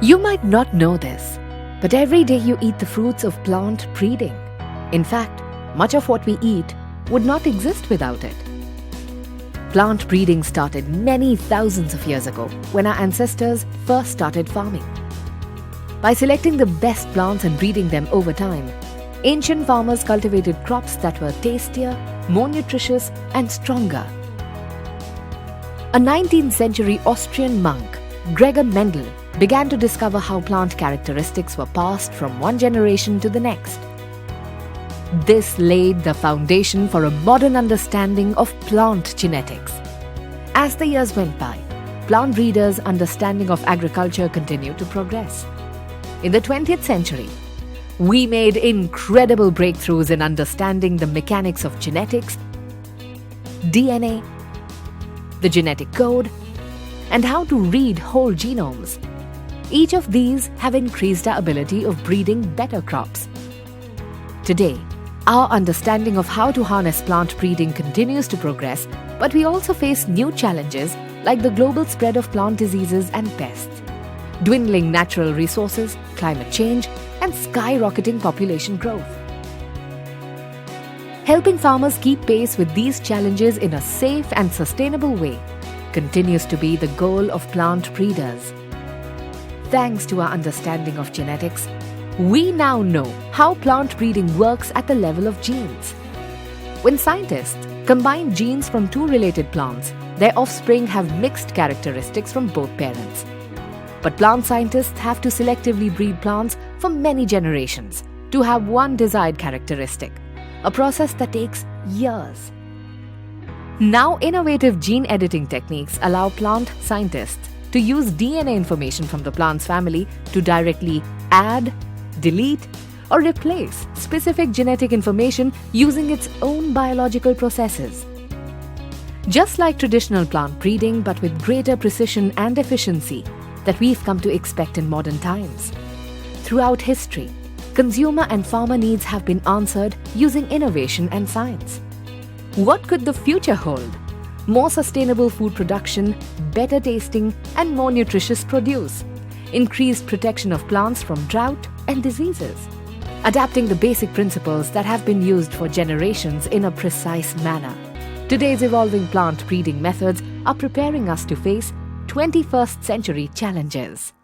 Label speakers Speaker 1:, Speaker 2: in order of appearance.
Speaker 1: You might not know this, but every day you eat the fruits of plant breeding. In fact, much of what we eat would not exist without it. Plant breeding started many thousands of years ago when our ancestors first started farming. By selecting the best plants and breeding them over time, ancient farmers cultivated crops that were tastier, more nutritious, and stronger. A 19th century Austrian monk, Gregor Mendal, began to discover how plant characteristics were passed from one generation to the next. This laid the foundation for a modern understanding of plant genetics. As the years went by, plant breeders' understanding of agriculture continued to progress. In the 20th century, we made incredible breakthroughs in understanding the mechanics of genetics, DNA, the genetic code, and how to read whole genomes. Each of these have increased our ability of breeding better crops. Today, our understanding of how to harness plant breeding continues to progress, but we also face new challenges like the global spread of plant diseases and pests, dwindling natural resources, climate change, and skyrocketing population growth. Helping farmers keep pace with these challenges in a safe and sustainable way continues to be the goal of plant breeders. Thanks to our understanding of genetics, we now know how plant breeding works at the level of genes. When scientists combine genes from two related plants, their offspring have mixed characteristics from both parents. But plant scientists have to selectively breed plants for many generations to have one desired characteristic, a process that takes years. Now, innovative gene editing techniques allow plant scientists to use DNA information from the plant's family to directly add, delete, or replace specific genetic information using its own biological processes. Just like traditional plant breeding, but with greater precision and efficiency that we've come to expect in modern times. Throughout history, consumer and farmer needs have been answered using innovation and science. What could the future hold? More sustainable food production, better tasting, and more nutritious produce, increased protection of plants from drought and diseases, adapting the basic principles that have been used for generations in a precise manner. Today's evolving plant breeding methods are preparing us to face 21st century challenges.